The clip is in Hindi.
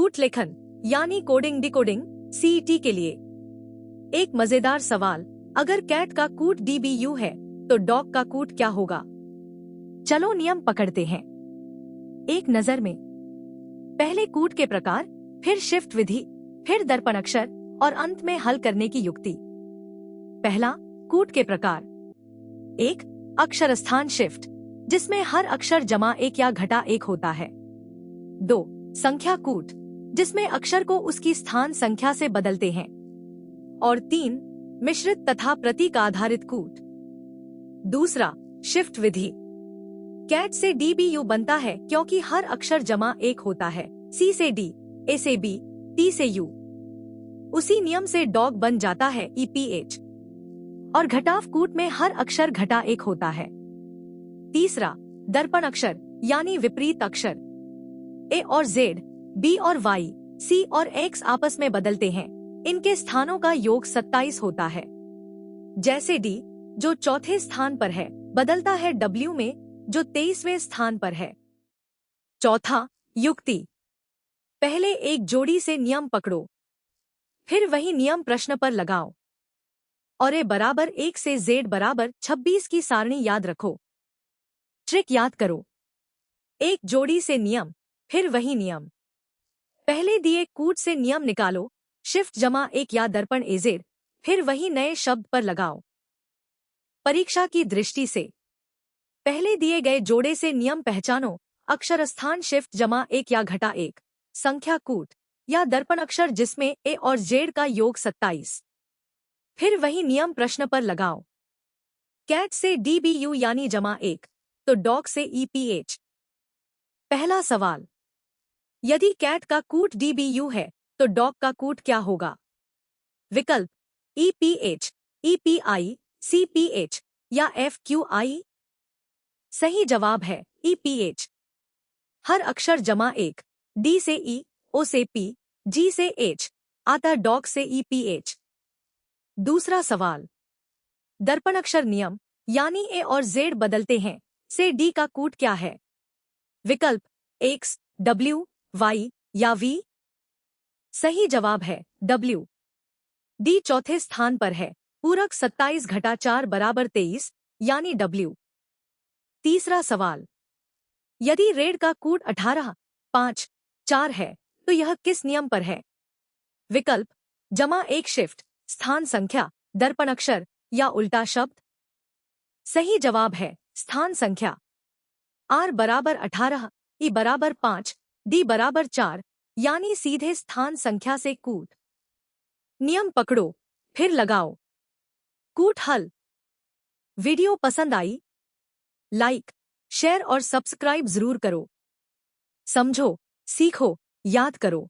कूट लेखन यानी कोडिंग डिकोडिंग सीईटी के लिए। एक मजेदार सवाल, अगर कैट का कूट डीबीयू है तो डॉग का कूट क्या होगा? चलो नियम पकड़ते हैं एक नजर में। पहले कूट के प्रकार, फिर शिफ्ट विधि, फिर दर्पण अक्षर और अंत में हल करने की युक्ति। पहला, कूट के प्रकार। 1. अक्षर स्थान शिफ्ट, जिसमें हर अक्षर जमा एक या घटा एक होता है। 2. संख्या कूट, जिसमें अक्षर को उसकी स्थान संख्या से बदलते हैं। और 3. मिश्रित तथा प्रतीक आधारित कूट। दूसरा, शिफ्ट विधि। कैट से डीबीयू बनता है क्योंकि हर अक्षर जमा एक होता है। सी से डी, ए से बी, टी से यू। उसी नियम से डॉग बन जाता है ईपीएच। और घटाव कूट में हर अक्षर घटा एक होता है। तीसरा, दर्पण अक्षर यानी विपरीत अक्षर। ए और जेड, बी और वाई, सी और एक्स आपस में बदलते हैं। इनके स्थानों का योग 27 होता है। जैसे डी, जो चौथे स्थान पर है, बदलता है डब्ल्यू में, जो 23वें स्थान पर है। चौथा, युक्ति। पहले एक जोड़ी से नियम पकड़ो, फिर वही नियम प्रश्न पर लगाओ। और ए बराबर 1 से जेड बराबर 26 की सारणी याद रखो। ट्रिक याद करो। एक जोड़ी से नियम, फिर वही नियम। पहले दिए कूट से नियम निकालो, शिफ्ट जमा 1 या दर्पण एजेड, फिर वही नए शब्द पर लगाओ। परीक्षा की दृष्टि से पहले दिए गए जोड़े से नियम पहचानो, अक्षर स्थान शिफ्ट जमा 1 या घटा 1, संख्या कूट या दर्पण अक्षर जिसमें ए और जेड का योग 27। फिर वही नियम प्रश्न पर लगाओ। कैट से डीबीयू यानी जमा 1, तो डॉग से ईपीएच। पहला सवाल, यदि कैट का कूट डीबीयू है तो डॉग का कूट क्या होगा? विकल्प ईपीएच, ईपीआई, सीपीएच या एफक्यूआई। सही जवाब है ईपीएच। हर अक्षर जमा 1, डी से ई, ओ से पी, जी से एच, आता डॉग से ईपीएच। दूसरा सवाल, दर्पण अक्षर नियम यानी ए और जेड बदलते हैं, से डी का कूट क्या है? विकल्प एक्स, डब्ल्यू, वाई या वी। सही जवाब है डब्ल्यू। डी चौथे स्थान पर है, पूरक 27 घटा 4 बराबर 23 यानी डब्ल्यू। तीसरा सवाल, यदि रेड का कूट 18, 5, 4 है तो यह किस नियम पर है? विकल्प जमा 1 शिफ्ट, स्थान संख्या, दर्पण अक्षर या उल्टा शब्द। सही जवाब है स्थान संख्या। आर बराबर 18, ई बराबर 5, डी बराबर 4 यानी सीधे स्थान संख्या से कूट। नियम पकड़ो, फिर लगाओ। कूट हल। वीडियो पसंद आई? लाइक, शेयर और सब्सक्राइब जरूर करो। समझो, सीखो, याद करो।